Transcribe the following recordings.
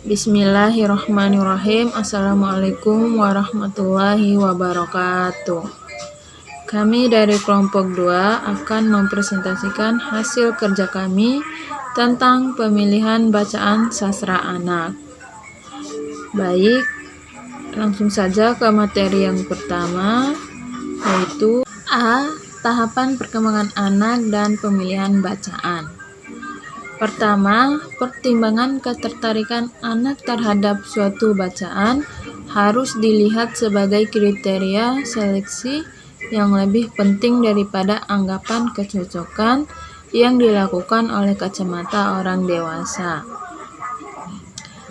Bismillahirrahmanirrahim. Assalamualaikum warahmatullahi wabarakatuh. Kami dari kelompok 2 akan mempresentasikan hasil kerja kami tentang pemilihan bacaan sastra anak. Baik, langsung saja ke materi yang pertama, yaitu A. Tahapan perkembangan anak dan pemilihan bacaan. Pertama, pertimbangan ketertarikan anak terhadap suatu bacaan harus dilihat sebagai kriteria seleksi yang lebih penting daripada anggapan kecocokan yang dilakukan oleh kacamata orang dewasa.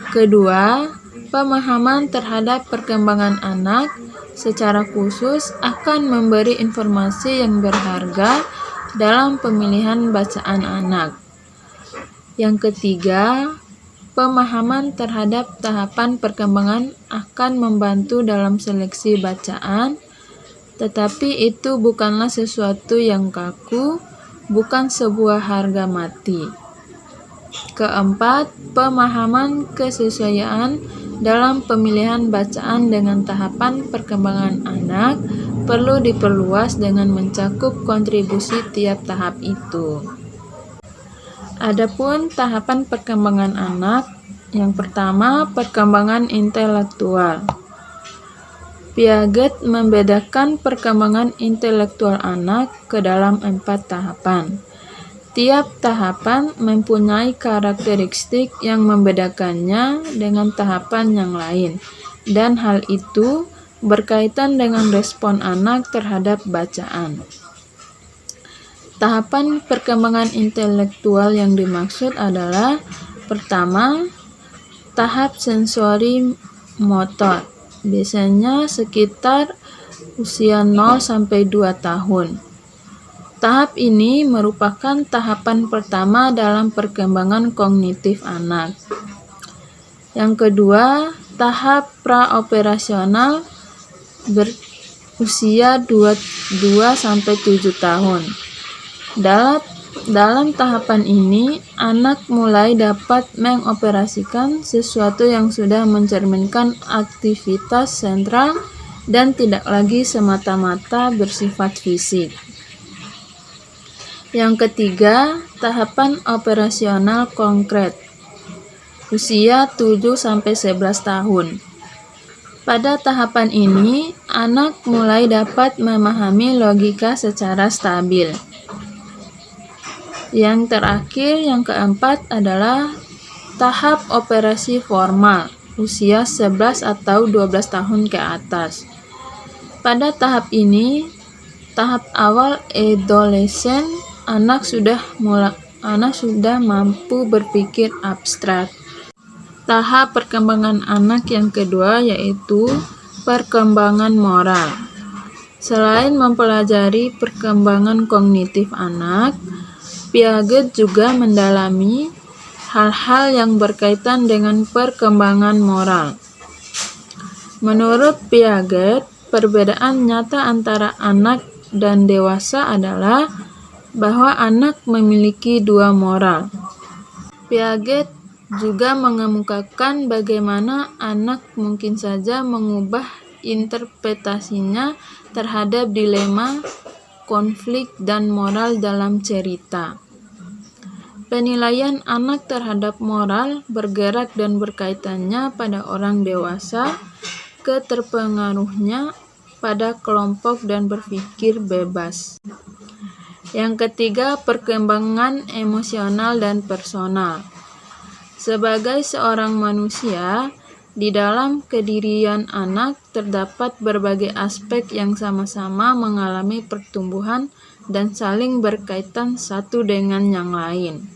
Kedua, pemahaman terhadap perkembangan anak secara khusus akan memberi informasi yang berharga dalam pemilihan bacaan anak. Yang ketiga, pemahaman terhadap tahapan perkembangan akan membantu dalam seleksi bacaan, tetapi itu bukanlah sesuatu yang kaku, bukan sebuah harga mati. Keempat, pemahaman kesesuaian dalam pemilihan bacaan dengan tahapan perkembangan anak perlu diperluas dengan mencakup kontribusi tiap tahap itu. Adapun tahapan perkembangan anak, yang pertama perkembangan intelektual. Piaget membedakan perkembangan intelektual anak ke dalam 4 tahapan. Tiap tahapan mempunyai karakteristik yang membedakannya dengan tahapan yang lain, dan hal itu berkaitan dengan respon anak terhadap bacaan. Tahapan perkembangan intelektual yang dimaksud adalah pertama, tahap sensori motor, biasanya sekitar usia 0-2 tahun. Tahap ini merupakan tahapan pertama dalam perkembangan kognitif anak. Yang kedua, tahap praoperasional berusia 2-7 tahun. Dalam tahapan ini, anak mulai dapat mengoperasikan sesuatu yang sudah mencerminkan aktivitas sentral dan tidak lagi semata-mata bersifat fisik. Yang ketiga, tahapan operasional konkret, usia 7-11 tahun. Pada tahapan ini, anak mulai dapat memahami logika secara stabil. Yang terakhir, yang keempat adalah tahap operasi formal, usia 11 atau 12 tahun ke atas. Pada tahap ini, tahap awal adolesen, anak sudah mampu berpikir abstrak. Tahap perkembangan anak yang kedua yaitu perkembangan moral. Selain mempelajari perkembangan kognitif anak, Piaget juga mendalami hal-hal yang berkaitan dengan perkembangan moral. Menurut Piaget, perbedaan nyata antara anak dan dewasa adalah bahwa anak memiliki 2 moral. Piaget juga mengemukakan bagaimana anak mungkin saja mengubah interpretasinya terhadap dilema, konflik, dan moral dalam cerita. Penilaian anak terhadap moral bergerak dan berkaitannya pada orang dewasa, keterpengaruhnya pada kelompok dan berpikir bebas. Yang ketiga, perkembangan emosional dan personal. Sebagai seorang manusia, di dalam kedirian anak terdapat berbagai aspek yang sama-sama mengalami pertumbuhan dan saling berkaitan satu dengan yang lain.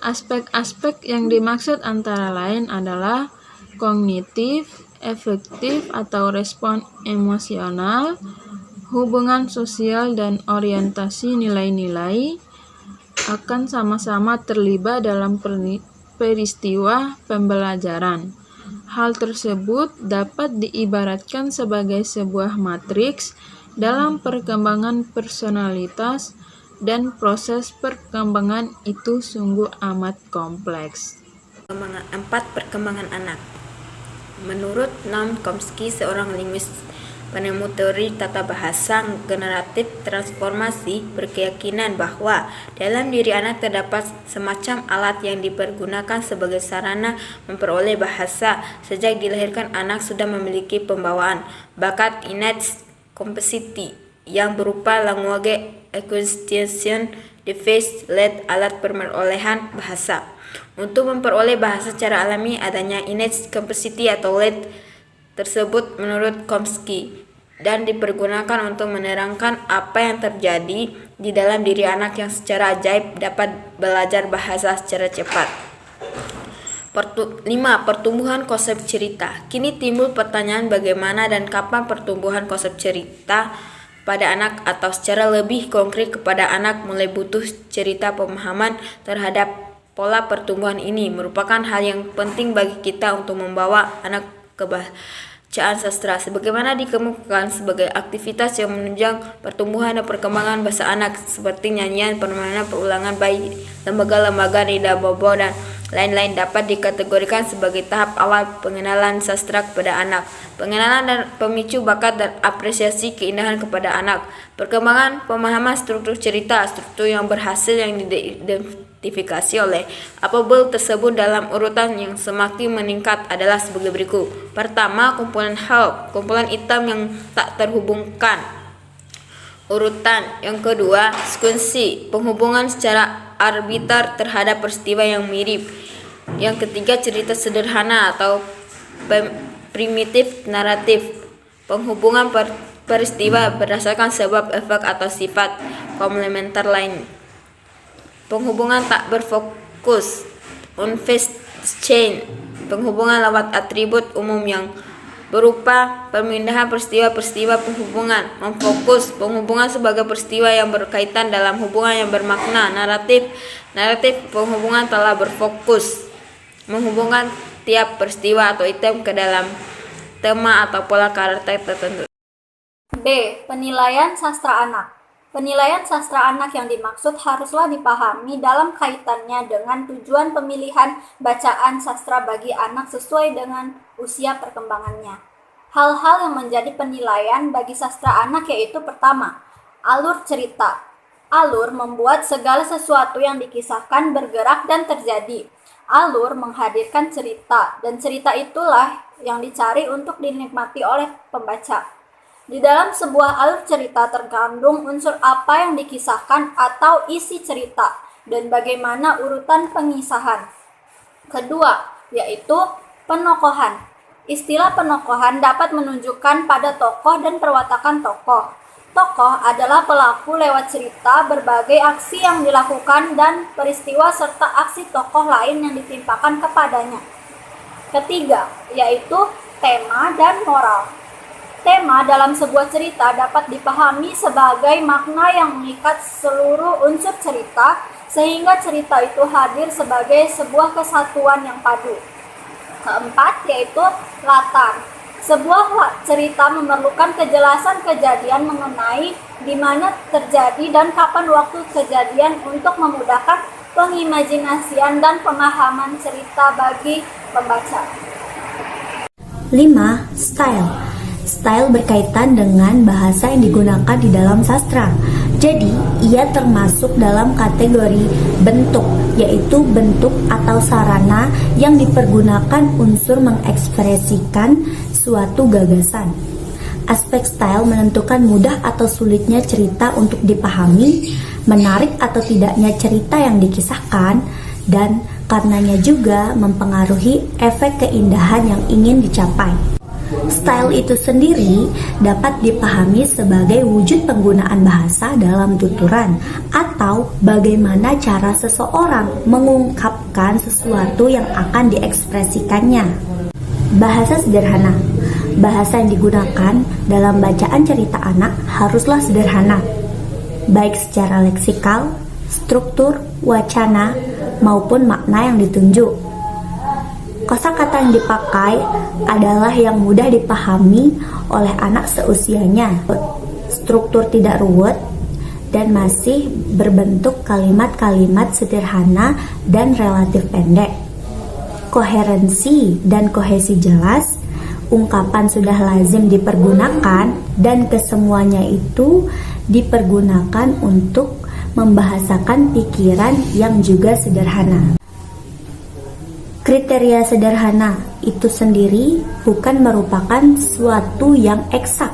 Aspek-aspek yang dimaksud antara lain adalah kognitif, efektif atau respon emosional, hubungan sosial, dan orientasi nilai-nilai akan sama-sama terlibat dalam peristiwa pembelajaran. Hal tersebut dapat diibaratkan sebagai sebuah matriks dalam perkembangan personalitas, dan proses perkembangan itu sungguh amat kompleks. Perkembangan anak. Menurut Noam Chomsky, seorang linguis penemu teori tata bahasa generatif transformasi, berkeyakinan bahwa dalam diri anak terdapat semacam alat yang dipergunakan sebagai sarana memperoleh bahasa. Sejak dilahirkan, anak sudah memiliki pembawaan bakat innate capacity yang berupa language acquisition device led alat perolehan bahasa. Untuk memperoleh bahasa secara alami, adanya innate capacity atau led tersebut menurut Chomsky dan dipergunakan untuk menerangkan apa yang terjadi di dalam diri anak yang secara ajaib dapat belajar bahasa secara cepat. 5. Pertumbuhan konsep cerita. Kini timbul pertanyaan bagaimana dan kapan pertumbuhan konsep cerita pada anak atau secara lebih konkret kepada anak mulai butuh cerita. Pemahaman terhadap pola pertumbuhan ini merupakan hal yang penting bagi kita untuk membawa anak ke bacaan sastra, sebagaimana dikemukakan sebagai aktivitas yang menunjang pertumbuhan dan perkembangan bahasa anak seperti nyanyian, permainan, perulangan bayi, lembaga-lembaga nida bobo dan lain-lain dapat dikategorikan sebagai tahap awal pengenalan sastra kepada anak. Pengenalan dan pemicu bakat dan apresiasi keindahan kepada anak. Perkembangan pemahaman struktur cerita, struktur yang berhasil yang diidentifikasi oleh Apple tersebut dalam urutan yang semakin meningkat adalah sebagai berikut. Pertama, kumpulan help, kumpulan item yang tak terhubungkan. Urutan yang kedua, sekuensi, penghubungan secara arbiter terhadap peristiwa yang mirip. Yang ketiga, cerita sederhana atau primitif naratif, penghubungan peristiwa berdasarkan sebab, efek atau sifat komplementer lain. Penghubungan tak berfokus, unfazed chain, penghubungan lewat atribut umum yang berupa pemindahan peristiwa-peristiwa. Penghubungan memfokus, penghubungan sebagai peristiwa yang berkaitan dalam hubungan yang bermakna. Naratif, penghubungan telah berfokus, menghubungkan tiap peristiwa atau item ke dalam tema atau pola karakter tertentu. B. Penilaian sastra anak. Penilaian sastra anak yang dimaksud haruslah dipahami dalam kaitannya dengan tujuan pemilihan bacaan sastra bagi anak sesuai dengan usia perkembangannya. Hal-hal yang menjadi penilaian bagi sastra anak yaitu pertama, alur cerita. Alur membuat segala sesuatu yang dikisahkan bergerak dan terjadi. Alur menghadirkan cerita, dan cerita itulah yang dicari untuk dinikmati oleh pembaca. Di dalam sebuah alur cerita terkandung unsur apa yang dikisahkan atau isi cerita, dan bagaimana urutan pengisahan. Kedua, yaitu penokohan. Istilah penokohan dapat menunjukkan pada tokoh dan perwatakan tokoh. Tokoh adalah pelaku lewat cerita berbagai aksi yang dilakukan dan peristiwa serta aksi tokoh lain yang ditimpakan kepadanya. Ketiga, yaitu tema dan moral. Tema dalam sebuah cerita dapat dipahami sebagai makna yang mengikat seluruh unsur cerita sehingga cerita itu hadir sebagai sebuah kesatuan yang padu. Keempat, yaitu latar. Sebuah cerita memerlukan kejelasan kejadian mengenai di mana terjadi dan kapan waktu kejadian untuk memudahkan pengimajinasian dan pemahaman cerita bagi pembaca. 5. Style. Style berkaitan dengan bahasa yang digunakan di dalam sastra. Jadi, ia termasuk dalam kategori bentuk, yaitu bentuk atau sarana yang dipergunakan unsur mengekspresikan suatu gagasan. Aspek style menentukan mudah atau sulitnya cerita untuk dipahami, menarik atau tidaknya cerita yang dikisahkan, dan karenanya juga mempengaruhi efek keindahan yang ingin dicapai. Style itu sendiri dapat dipahami sebagai wujud penggunaan bahasa dalam tuturan atau bagaimana cara seseorang mengungkapkan sesuatu yang akan diekspresikannya. Bahasa sederhana. Bahasa yang digunakan dalam bacaan cerita anak haruslah sederhana, baik secara leksikal, struktur, wacana, maupun makna yang ditunjuk. Kosakata yang dipakai adalah yang mudah dipahami oleh anak seusianya. Struktur tidak ruwet dan masih berbentuk kalimat-kalimat sederhana dan relatif pendek. koherensi dan kohesi jelas, ungkapan sudah lazim dipergunakan, dan kesemuanya itu dipergunakan untuk membahasakan pikiran yang juga sederhana. Kriteria sederhana itu sendiri bukan merupakan suatu yang eksak,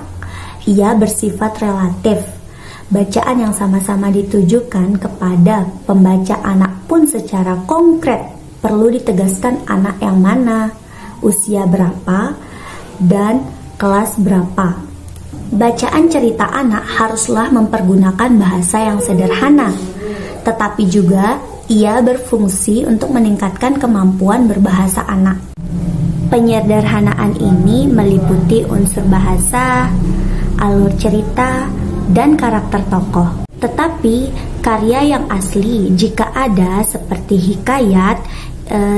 ia bersifat relatif. Bacaan yang sama-sama ditujukan kepada pembaca anak pun secara konkret perlu ditegaskan anak yang mana, usia berapa, dan kelas berapa. Bacaan cerita anak haruslah mempergunakan bahasa yang sederhana, tetapi juga ia berfungsi untuk meningkatkan kemampuan berbahasa anak. Penyederhanaan ini meliputi unsur bahasa, alur cerita, dan karakter tokoh. Tetapi karya yang asli jika ada seperti hikayat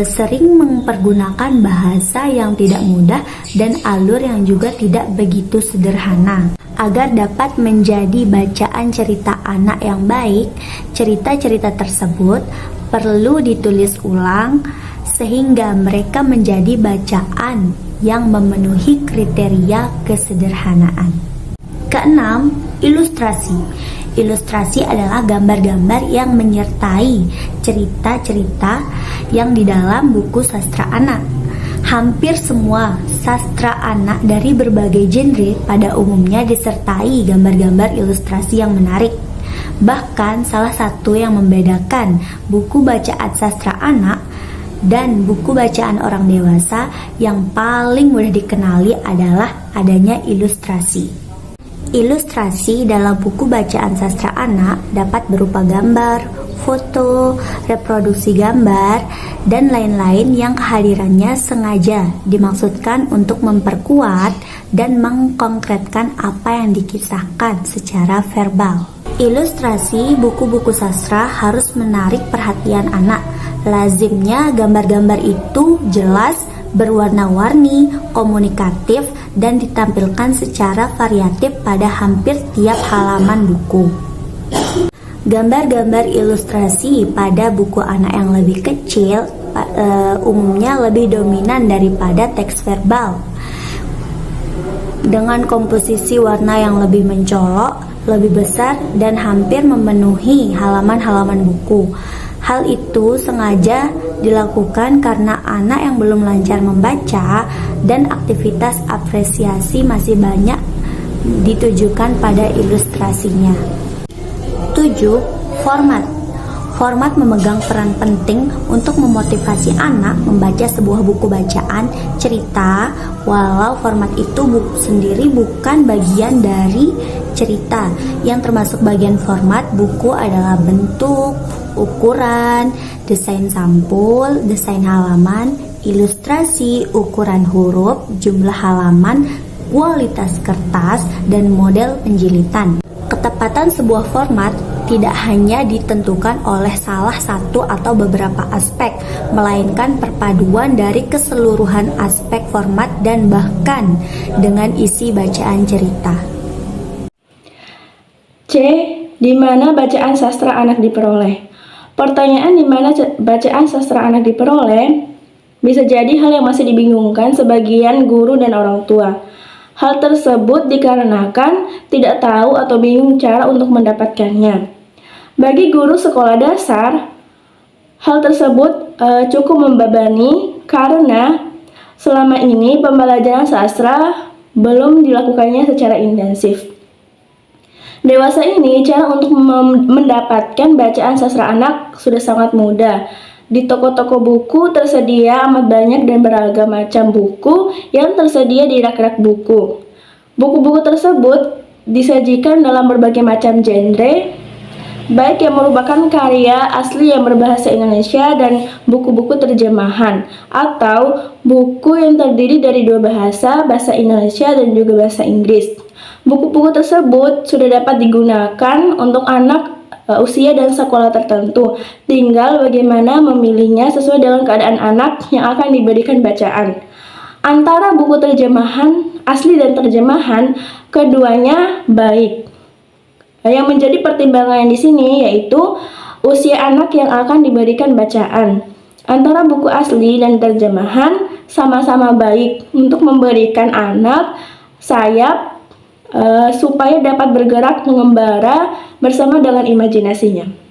sering mempergunakan bahasa yang tidak mudah dan alur yang juga tidak begitu sederhana. Agar dapat menjadi bacaan cerita anak yang baik, cerita-cerita tersebut perlu ditulis ulang sehingga mereka menjadi bacaan yang memenuhi kriteria kesederhanaan. Keenam, ilustrasi. Ilustrasi adalah gambar-gambar yang menyertai cerita-cerita yang di dalam buku sastra anak. Hampir semua sastra anak dari berbagai genre pada umumnya disertai gambar-gambar ilustrasi yang menarik. Bahkan salah satu yang membedakan buku bacaan sastra anak dan buku bacaan orang dewasa yang paling mudah dikenali adalah adanya ilustrasi. Ilustrasi dalam buku bacaan sastra anak dapat berupa gambar, foto, reproduksi gambar, dan lain-lain yang kehadirannya sengaja dimaksudkan untuk memperkuat dan mengkonkretkan apa yang dikisahkan secara verbal. Ilustrasi buku-buku sastra harus menarik perhatian anak. Lazimnya gambar-gambar itu jelas, berwarna-warni, komunikatif, dan ditampilkan secara variatif pada hampir tiap halaman buku. Gambar-gambar ilustrasi pada buku anak yang lebih kecil umumnya lebih dominan daripada teks verbal. Dengan komposisi warna yang lebih mencolok, lebih besar, dan hampir memenuhi halaman-halaman buku. Hal itu sengaja dilakukan karena anak yang belum lancar membaca dan aktivitas apresiasi masih banyak ditujukan pada ilustrasinya. 7. Format. Format memegang peran penting untuk memotivasi anak membaca sebuah buku bacaan cerita, walau format itu sendiri bukan bagian dari cerita. Yang termasuk bagian format buku adalah bentuk, ukuran, desain sampul, desain halaman, ilustrasi, ukuran huruf, jumlah halaman, kualitas kertas, dan model penjilitan. Ketepatan sebuah format tidak hanya ditentukan oleh salah satu atau beberapa aspek, melainkan perpaduan dari keseluruhan aspek format dan bahkan dengan isi bacaan cerita. C. Di mana bacaan sastra anak diperoleh? Pertanyaan di mana bacaan sastra anak diperoleh bisa jadi hal yang masih dibingungkan sebagian guru dan orang tua. Hal tersebut dikarenakan tidak tahu atau bingung cara untuk mendapatkannya. Bagi guru sekolah dasar, hal tersebut cukup membebani karena selama ini pembelajaran sastra belum dilakukannya secara intensif. Dewasa ini, cara untuk mendapatkan bacaan sastra anak sudah sangat mudah. Di toko-toko buku tersedia amat banyak dan beragam macam buku yang tersedia di rak-rak buku. Buku-buku tersebut disajikan dalam berbagai macam genre, baik yang merupakan karya asli yang berbahasa Indonesia dan buku-buku terjemahan, atau buku yang terdiri dari dua bahasa, bahasa Indonesia dan juga bahasa Inggris. Buku-buku tersebut sudah dapat digunakan untuk anak usia dan sekolah tertentu. Tinggal bagaimana memilihnya sesuai dengan keadaan anak yang akan diberikan bacaan. Antara buku terjemahan asli dan terjemahan, keduanya baik. Yang menjadi pertimbangan di sini yaitu usia anak yang akan diberikan bacaan. Antara buku asli dan terjemahan sama-sama baik untuk memberikan anak sayap supaya dapat bergerak mengembara bersama dengan imajinasinya.